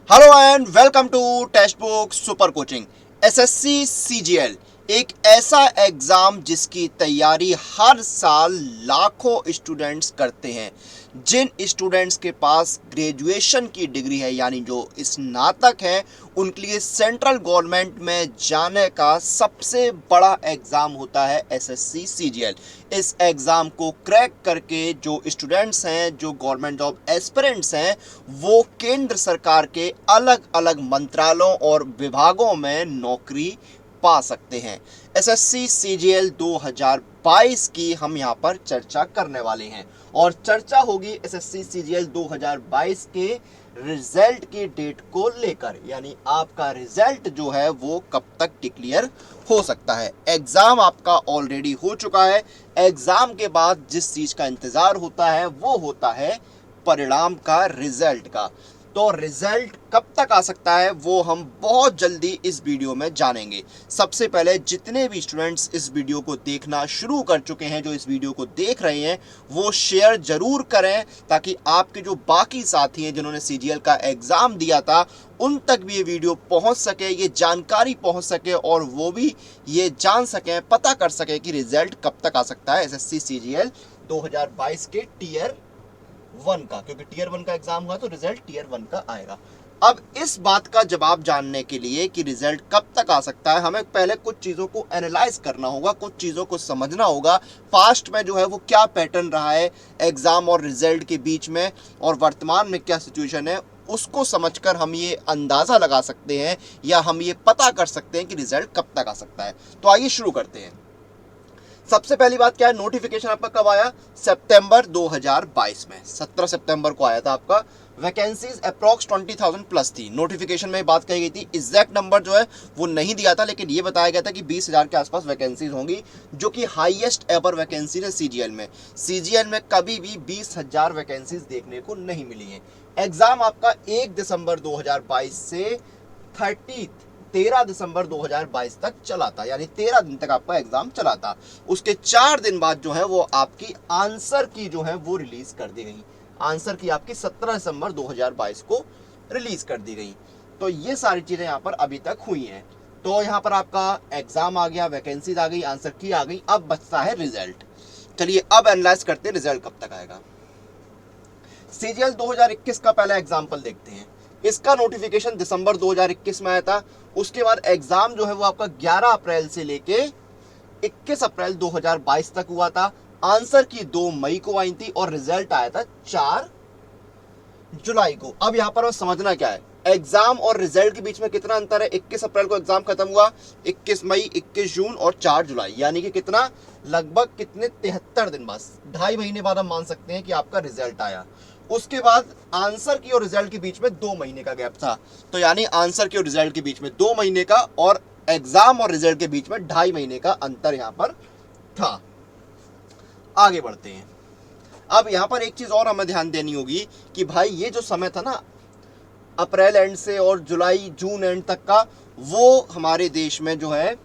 Hello and welcome to text book super coaching. SSC CGL एक ऐसा exam जिसकी तैयारी हर साल लाखों स्टूडेंट्स करते हैं। जिन स्टूडेंट्स के पास ग्रेजुएशन की डिग्री है यानी जो स्नातक हैं, उनके लिए सेंट्रल गवर्नमेंट में जाने का सबसे बड़ा एग्ज़ाम होता है एसएससी सीजीएल। इस एग्ज़ाम को क्रैक करके जो स्टूडेंट्स हैं, जो गवर्नमेंट जॉब एस्पिरेंट्स हैं, वो केंद्र सरकार के अलग अलग मंत्रालयों और विभागों में नौकरी पा सकते हैं। एसएससी सीजीएल 2022 की हम यहाँ पर चर्चा करने वाले हैं और चर्चा होगी एसएससी सीजीएल 2022 के रिजल्ट की डेट को लेकर, यानी आपका रिजल्ट जो है वो कब तक डिक्लेयर हो सकता है। एग्जाम आपका ऑलरेडी हो चुका है। एग्जाम के बाद जिस चीज का इंतजार होता है वो होता है परिणाम का, रिजल्ट का। तो रिजल्ट कब तक आ सकता है वो हम बहुत जल्दी इस वीडियो में जानेंगे। सबसे पहले जितने भी स्टूडेंट्स इस वीडियो को देखना शुरू कर चुके हैं, जो इस वीडियो को देख रहे हैं, वो शेयर जरूर करें ताकि आपके जो बाकी साथी हैं जिन्होंने सीजीएल का एग्जाम दिया था उन तक भी ये वीडियो पहुंच सके, ये जानकारी पहुंच सके और वो भी ये जान सकें, पता कर सकें कि रिजल्ट कब तक आ सकता है एसएससी सीजीएल 2022 के टीयर 1 का, क्योंकि टीयर 1 का एग्जाम हुआ तो रिजल्ट टीयर 1 का आएगा। अब इस बात का जवाब जानने के लिए कि रिजल्ट कब तक आ सकता है, हमें पहले कुछ चीज़ों को एनालाइज करना होगा, कुछ चीज़ों को समझना होगा। पास्ट में जो है वो क्या पैटर्न रहा है एग्ज़ाम और रिजल्ट के बीच में, और वर्तमान में क्या सिचुएशन है, उसको समझकर हम ये अंदाज़ा लगा सकते हैं या हम ये पता कर सकते हैं कि रिजल्ट कब तक आ सकता है। तो आइए शुरू करते हैं। सबसे पहली बात क्या है, नोटिफिकेशन आपका कब आया? सितंबर 2022 में, 17 सितंबर को आया था आपका। वैकेंसीज अप्रॉक्स 20,000 प्लस थी। नोटिफिकेशन में बात कही गई थी, एग्जैक्ट नंबर जो है वो नहीं दिया था, लेकिन ये बताया गया था कि 20,000 के आसपास वैकेंसीज होंगी, जो कि हाईएस्ट एवर वैकेंसी है सीजीएल में। सीजीएल में कभी भी 20,000 वैकेंसीज देखने को नहीं मिली है। एग्जाम आपका 1 दिसंबर 2022 से 13 दिसंबर 2022 तक चला था, यानी 13 दिन तक आपका एग्जाम चला था। उसके 4 दिन बाद जो है वो आपकी आंसर की जो है वो रिलीज कर दी गई। आंसर की आपकी 17 दिसंबर 2022 को रिलीज कर दी गई। तो ये सारी चीजें यहाँ पर अभी तक हुई हैं। तो यहाँ पर आपका एग्जाम आ गया, वैकेंसीज आ गई, आंसर की आ गई, अब बचता है रिजल्ट। चलिए अब एनालाइज करते हैं रिजल्ट कब तक आएगा। सीजीएल 2021 का पहला एग्जाम्पल देखते हैं। इसका नोटिफिकेशन दिसंबर 2021 में आया था। उसके बाद एग्जाम जो है वो आपका 11 अप्रैल से लेके 21 अप्रैल 2022 तक हुआ था। आंसर की 2 मई को आई थी और रिजल्ट आया था 4 जुलाई को। अब यहां पर समझना क्या है, एग्जाम और रिजल्ट के बीच में कितना अंतर है। 21 अप्रैल को एग्जाम खत्म हुआ, 21 मई, 21 जून और 4 जुलाई, यानी कि कितना, लगभग कितने, 73 दिन बाद, 2.5 महीने बाद हम मान सकते हैं कि आपका रिजल्ट आया। उसके बाद आंसर की और रिजल्ट के बीच में 2 महीने का गैप था। तो यानी आंसर की और रिजल्ट के बीच में 2 महीने का और एग्जाम और रिजल्ट के बीच में 2.5 महीने का अंतर यहां पर था। आगे बढ़ते हैं। अब यहां पर एक चीज और हमें ध्यान देनी होगी कि भाई ये जो समय था ना, अप्रैल एंड से और जुलाई जून एंड तक का, वो हमारे देश में जो है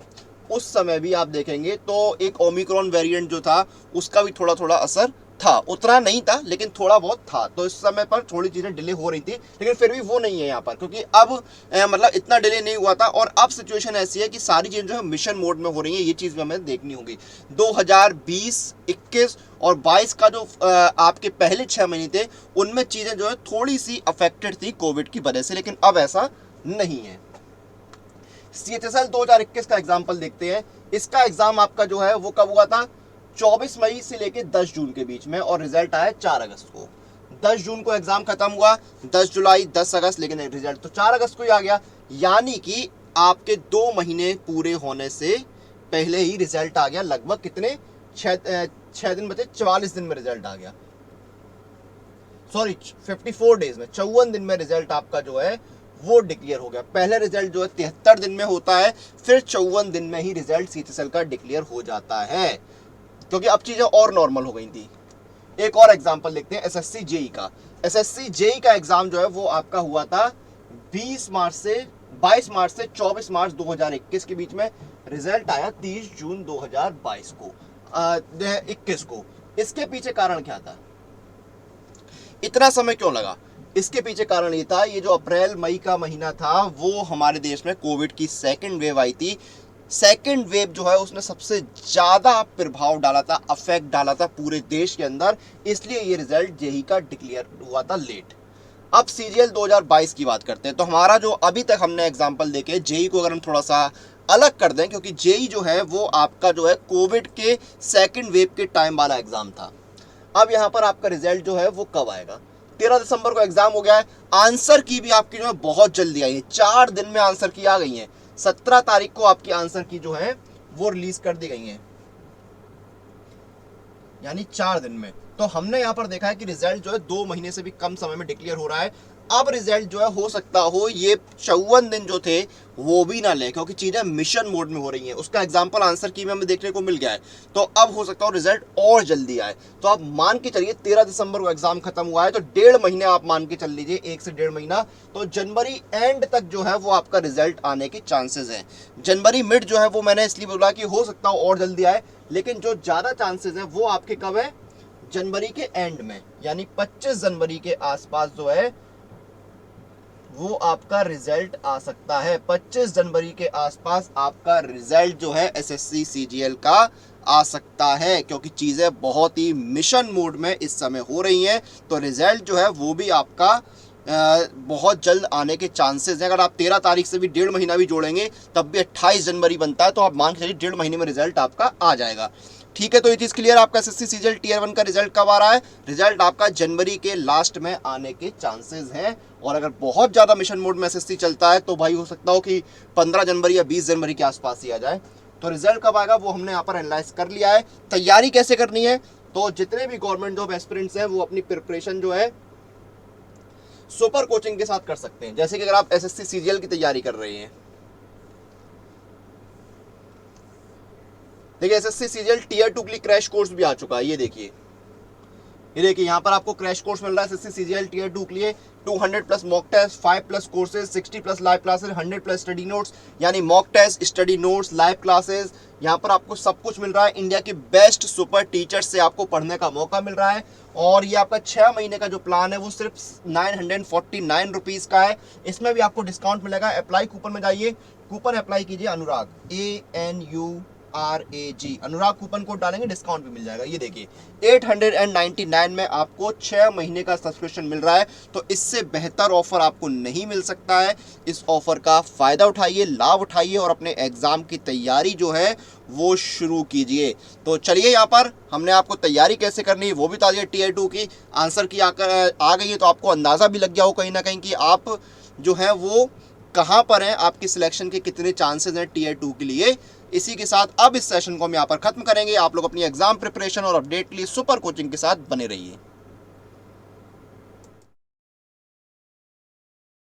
उस समय भी आप देखेंगे तो एक ओमिक्रॉन वेरिएंट जो था उसका भी थोड़ा थोड़ा असर था। उतना नहीं था लेकिन थोड़ा बहुत था। तो इस समय पर थोड़ी चीज़ें डिले हो रही थी, लेकिन फिर भी वो नहीं है यहाँ पर, क्योंकि अब मतलब इतना डिले नहीं हुआ था। और अब सिचुएशन ऐसी है कि सारी चीज़ें जो है मिशन मोड में हो रही है। ये चीज़ भी हमें देखनी होगी। 2020, 21 और 22 का जो आपके पहले 6 महीने थे उनमें चीज़ें जो है थोड़ी सी अफेक्टेड थी कोविड की वजह से, लेकिन अब ऐसा नहीं है। सीएचएसएल 2021 का एग्जाम्पल देखते हैं। इसका एग्जाम आपका जो है वो कब हुआ था? 24 मई से लेके 10 जून के बीच में, और रिजल्ट आया 4 अगस्त को। 10 जून को एग्जाम खत्म हुआ, 10 जुलाई, 10 अगस्त, लेकिन रिजल्ट तो 4 अगस्त को ही आ गया। यानी कि आपके 2 महीने पूरे होने से पहले ही रिजल्ट आ गया। लगभग कितने, 6 दिन बचे, 44 दिन में रिजल्ट आ गया। सॉरी, 54 डेज में, 54 दिन में रिजल्ट आपका जो है वो डिक्लेयर हो गया। पहले रिजल्ट जो है 73 दिन में होता है, फिर 54 दिन में ही रिजल्ट सीएचएसएल का डिक्लेयर हो जाता है, क्योंकि अब चीजें और नॉर्मल हो गई थी। एक और एग्जांपल देखते हैं एसएससी जेई का। एसएससी जेई का एग्जाम जो है वो आपका हुआ था 22 मार्च से 24 मार्च 2021 के बीच में। रिजल्ट आया 30 जून 2022 को, 21 को। इसके पीछे कारण क्या था, इतना समय क्यों लगा? इसके पीछे कारण ये था, ये जो अप्रैल मई का महीना था वो हमारे देश में कोविड की सेकंड वेव आई थी। सेकंड वेव जो है उसने सबसे ज़्यादा प्रभाव डाला था, अफेक्ट डाला था पूरे देश के अंदर, इसलिए ये रिजल्ट जेई का डिक्लेयर हुआ था लेट। अब सीजीएल 2022 की बात करते हैं। तो हमारा जो अभी तक हमने एग्जाम्पल देखे, जेई को अगर हम थोड़ा सा अलग कर दें, क्योंकि जेई जो है वो आपका जो है कोविड के सेकंड वेव के टाइम वाला एग्जाम था। अब यहाँ पर आपका रिजल्ट जो है वो कब आएगा? 13 दिसंबर को एग्जाम हो गया है। आंसर की भी आपकी जो है बहुत जल्दी आई है, 4 दिन में आंसर की आ गई है। 17 तारीख को आपकी आंसर की जो है वो रिलीज कर दी गई है, यानी 4 दिन में। तो हमने यहाँ पर देखा है कि रिजल्ट जो है 2 महीने से भी कम समय में डिक्लेयर हो रहा है। अब रिजल्ट जो है हो सकता हो ये 54 दिन जो थे वो भी ना ले, क्योंकि चीजें मिशन मोड में हो रही हैं। उसका एग्जाम्पल आंसर की में हमें देखने को मिल गया है। तो अब हो सकता हो रिजल्ट और जल्दी आए। तो आप मान के चलिए 13 दिसंबर को एग्जाम खत्म हुआ है, तो 1.5 महीने आप मान के चल लीजिए, 1 से 1.5 महीना। तो जनवरी एंड तक जो है वो आपका रिजल्ट आने के चांसेस हैं। जनवरी मिड जो है वो मैंने इसलिए बोला कि हो सकता हो और जल्दी आए, लेकिन जो ज्यादा चांसेस है वो आपके कब है? जनवरी के एंड में, यानी 25 जनवरी के आसपास जो है वो आपका रिजल्ट आ सकता है। 25 जनवरी के आसपास आपका रिजल्ट जो है एसएससी सीजीएल का आ सकता है, क्योंकि चीजें बहुत ही मिशन मोड में इस समय हो रही हैं। तो रिजल्ट जो है वो भी आपका बहुत जल्द आने के चांसेस हैं। अगर आप 13 तारीख से भी 1.5 महीना भी जोड़ेंगे तब भी 28 जनवरी बनता है, तो आप मान के चलिए 1.5 महीने में रिजल्ट आपका आ जाएगा। ठीक है, तो ये चीज़ क्लियर। आपका एसएससी सीजीएल टियर 1 का रिजल्ट कब आ रहा है? रिजल्ट आपका जनवरी के लास्ट में आने के चांसेस हैं। और अगर बहुत ज़्यादा मिशन मोड में एसएससी चलता है तो भाई हो सकता हो कि 15 जनवरी या 20 जनवरी के आसपास ही आ जाए। तो रिजल्ट कब आएगा वो हमने यहाँ पर एनालाइज कर लिया है। तैयारी कैसे करनी है? तो जितने भी गवर्नमेंट जॉब एस्पिरेंट्स हैं वो अपनी प्रिपरेशन जो है सुपर कोचिंग के साथ कर सकते हैं। जैसे कि अगर आप एसएससी सीजीएल की तैयारी कर रहे हैं, देखिए एसएससी सीजीएल टियर 2 के लिए क्रैश कोर्स भी आ चुका है। ये देखिए यहाँ पर आपको क्रैश कोर्स मिल रहा है एसएससी सीजीएल टियर 2 के लिए। 200 plus mock test, 5 plus courses, 60 plus live classes, 100 plus study notes, यानी mock test, study notes, live classes, यहाँ पर आपको सब कुछ मिल रहा है। इंडिया के बेस्ट सुपर टीचर्स से आपको पढ़ने का मौका मिल रहा है। और ये आपका 6 महीने का जो प्लान है वो सिर्फ 949 रुपीज़ का है। इसमें भी आपको डिस्काउंट मिलेगा। अप्लाई कूपन में जाइए, कूपन अप्लाई कीजिए अनुराग, ANURAG, अनुराग कूपन कोड डालेंगे, डिस्काउंट भी मिल जाएगा। ये देखिए 899 में आपको 6 महीने का सब्सक्रिप्शन मिल रहा है। तो इससे बेहतर ऑफर आपको नहीं मिल सकता है। इस ऑफर का फायदा उठाइए, लाभ उठाइए और अपने एग्जाम की तैयारी जो है वो शुरू कीजिए। तो चलिए, यहाँ पर हमने आपको तैयारी कैसे करनी है वो भी बता दिया। टियर 2 की आंसर की आ गई है, तो आपको अंदाजा भी लग गया हो कहीं ना कहीं कि आप जो है वो कहाँ पर हैं, आपकी सिलेक्शन के कितने चांसेस हैं टियर 2 के लिए। इसी के साथ अब इस सेशन को हम यहाँ पर खत्म करेंगे। आप लोग अपनी एग्जाम प्रिपरेशन और अपडेट के लिए सुपर कोचिंग के साथ बने रहिए।